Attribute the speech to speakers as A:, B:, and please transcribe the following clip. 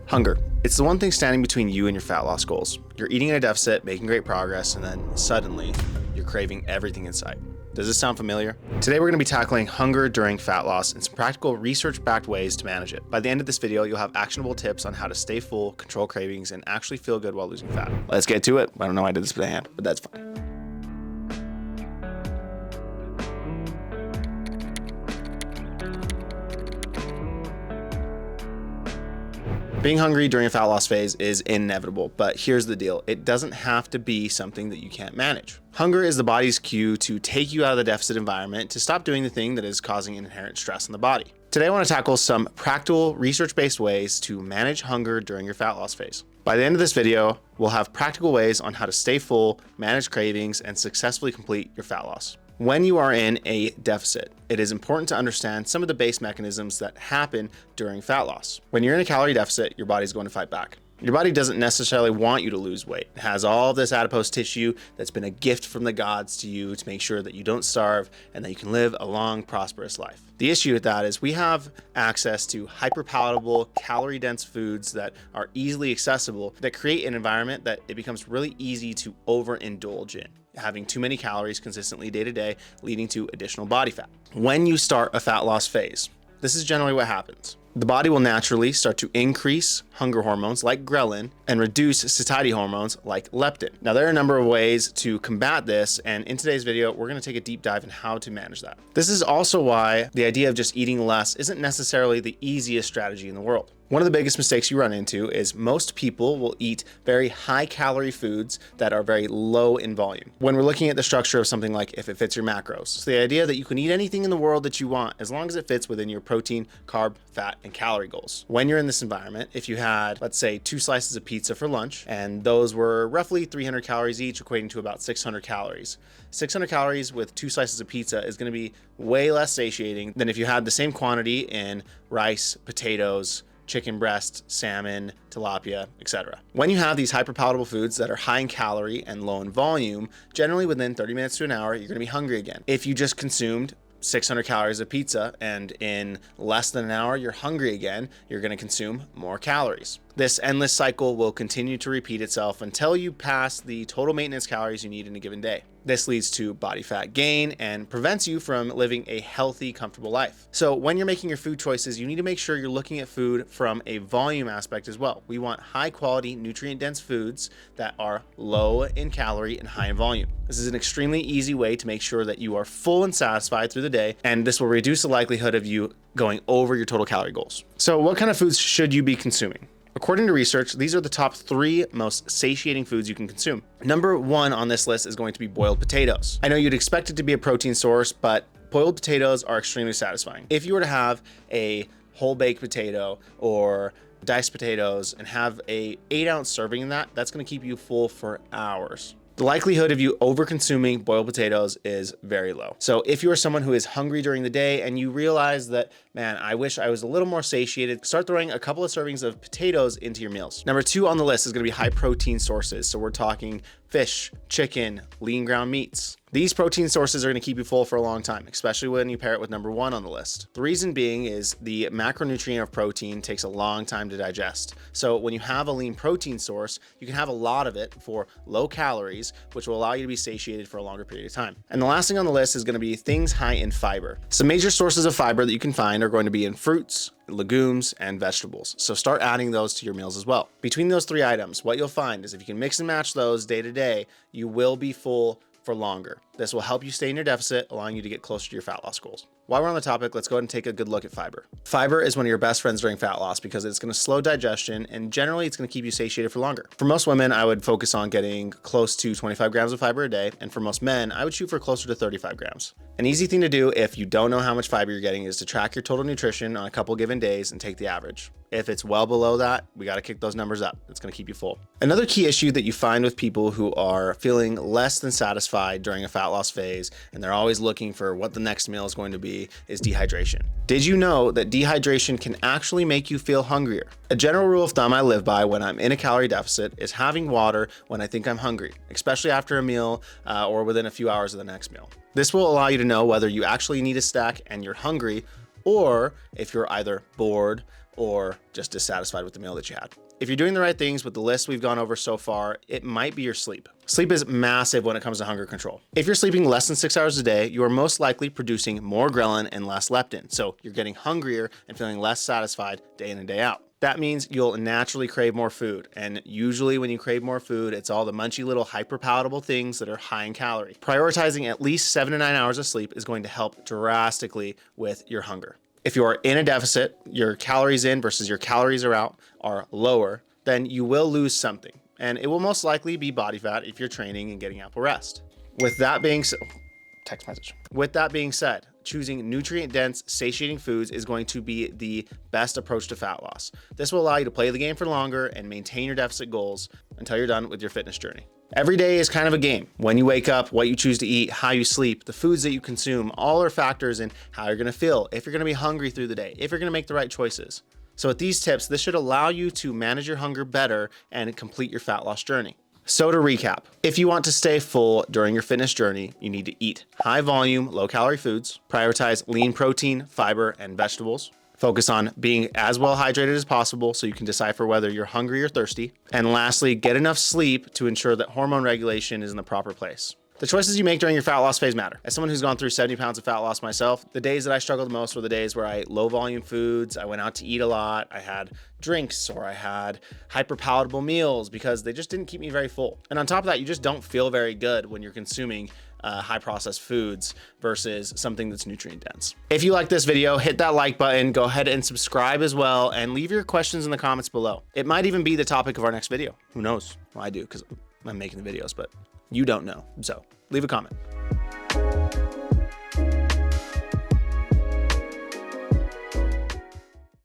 A: Hunger. It's the one thing standing between you and your fat loss goals. You're eating in a deficit, making great progress, and then suddenly you're craving everything in sight. Does this sound familiar? Today we're going to be tackling hunger during fat loss and some practical research-backed ways to manage it. By the end of this video, you'll have actionable tips on how to stay full, control cravings, and actually feel good while losing fat. Let's get to it. I don't know why I did this with a hand, but that's fine. Being hungry during a fat loss phase is inevitable, but here's the deal. It doesn't have to be something that you can't manage. Hunger is the body's cue to take you out of the deficit environment to stop doing the thing that is causing inherent stress in the body. Today I want to tackle some practical, research-based ways to manage hunger during your fat loss phase. By the end of this video, we'll have practical ways on how to stay full, manage cravings, and successfully complete your fat loss. When you are in a deficit, it is important to understand some of the base mechanisms that happen during fat loss. When you're in a calorie deficit, your body's going to fight back. Your body doesn't necessarily want you to lose weight. It has all of this adipose tissue that's been a gift from the gods to you to make sure that you don't starve and that you can live a long, prosperous life. The issue with that is we have access to hyper-palatable, calorie-dense foods that are easily accessible that create an environment that it becomes really easy to overindulge in, having too many calories consistently day to day, leading to additional body fat. When you start a fat loss phase, this is generally what happens. The body will naturally start to increase hunger hormones like ghrelin and reduce satiety hormones like leptin. Now, there are a number of ways to combat this, and in today's video, we're going to take a deep dive in how to manage that. This is also why the idea of just eating less isn't necessarily the easiest strategy in the world. One of the biggest mistakes you run into is most people will eat very high calorie foods that are very low in volume. When we're looking at the structure of something like if it fits your macros, so the idea that you can eat anything in the world that you want as long as it fits within your protein, carb, fat, and calorie goals. When you're in this environment, if you had, let's say, 2 slices of pizza for lunch, and those were roughly 300 calories each, equating to about 600 calories. 600 calories with 2 slices of pizza is going to be way less satiating than if you had the same quantity in rice, potatoes, chicken breast, salmon, tilapia, etc. When you have these hyperpalatable foods that are high in calorie and low in volume, generally within 30 minutes to an hour, you're going to be hungry again. If you just consumed 600 calories of pizza and in less than an hour you're hungry again, you're going to consume more calories. This endless cycle will continue to repeat itself until you pass the total maintenance calories you need in a given day. This leads to body fat gain and prevents you from living a healthy, comfortable life. So when you're making your food choices, you need to make sure you're looking at food from a volume aspect as well. We want high quality, nutrient dense foods that are low in calorie and high in volume. This is an extremely easy way to make sure that you are full and satisfied through the day, and this will reduce the likelihood of you going over your total calorie goals. So what kind of foods should you be consuming? According to research, these are the top 3 most satiating foods you can consume. Number 1 on this list is going to be boiled potatoes. I know you'd expect it to be a protein source, but boiled potatoes are extremely satisfying. If you were to have a whole baked potato or diced potatoes and have a 8-ounce serving in that, that's going to keep you full for hours. The likelihood of you over-consuming boiled potatoes is very low. So if you are someone who is hungry during the day and you realize that, man, I wish I was a little more satiated, start throwing a couple of servings of potatoes into your meals. Number 2 on the list is going to be high protein sources. So we're talking fish, chicken, lean ground meats. These protein sources are going to keep you full for a long time, especially when you pair it with number 1 on the list. The reason being is the macronutrient of protein takes a long time to digest. So when you have a lean protein source, you can have a lot of it for low calories, which will allow you to be satiated for a longer period of time. And the last thing on the list is going to be things high in fiber. Some major sources of fiber that you can find are going to be in fruits, legumes, and vegetables. So start adding those to your meals as well. Between those 3 items, what you'll find is if you can mix and match those day to day, you will be full for longer. This will help you stay in your deficit, allowing you to get closer to your fat loss goals. While we're on the topic, let's go ahead and take a good look at fiber. Fiber is one of your best friends during fat loss because it's going to slow digestion and generally it's going to keep you satiated for longer. For most women, I would focus on getting close to 25 grams of fiber a day, and for most men, I would shoot for closer to 35 grams. An easy thing to do if you don't know how much fiber you're getting is to track your total nutrition on a couple given days and take the average. If it's well below that, we got to kick those numbers up. It's going to keep you full. Another key issue that you find with people who are feeling less than satisfied during a fat loss phase, and they're always looking for what the next meal is going to be, is dehydration. Did you know that dehydration can actually make you feel hungrier? A general rule of thumb I live by when I'm in a calorie deficit is having water when I think I'm hungry, especially after a meal or within a few hours of the next meal. This will allow you to know whether you actually need a snack and you're hungry, or if you're either bored or just dissatisfied with the meal that you had. If you're doing the right things with the list we've gone over so far, it might be your sleep. Sleep is massive when it comes to hunger control. If you're sleeping less than 6 hours a day, you are most likely producing more ghrelin and less leptin, so you're getting hungrier and feeling less satisfied day in and day out. That means you'll naturally crave more food, and usually when you crave more food, it's all the munchy little hyper-palatable things that are high in calorie. Prioritizing at least 7 to 9 hours of sleep is going to help drastically with your hunger. If you are in a deficit, your calories in versus your calories are out are lower, then you will lose something, and it will most likely be body fat if you're training and getting ample rest. With that being said, choosing nutrient-dense, satiating foods is going to be the best approach to fat loss. This will allow you to play the game for longer and maintain your deficit goals until you're done with your fitness journey. Every day is kind of a game. When you wake up, what you choose to eat, how you sleep, the foods that you consume, all are factors in how you're gonna feel, if you're gonna be hungry through the day, if you're gonna make the right choices. So with these tips, this should allow you to manage your hunger better and complete your fat loss journey. So to recap, if you want to stay full during your fitness journey, you need to eat high volume, low calorie foods, prioritize lean protein, fiber, and vegetables, focus on being as well hydrated as possible so you can decipher whether you're hungry or thirsty, and lastly, get enough sleep to ensure that hormone regulation is in the proper place. The choices you make during your fat loss phase matter. As someone who's gone through 70 pounds of fat loss myself, the days that I struggled the most were the days where I ate low volume foods, I went out to eat a lot, I had drinks, or I had hyper palatable meals because they just didn't keep me very full. And on top of that, you just don't feel very good when you're consuming high processed foods versus something that's nutrient dense. If you like this video, hit that like button, go ahead and subscribe as well, and leave your questions in the comments below. It might even be the topic of our next video. Who knows? Well, I do because I'm making the videos, but you don't know. So leave a comment.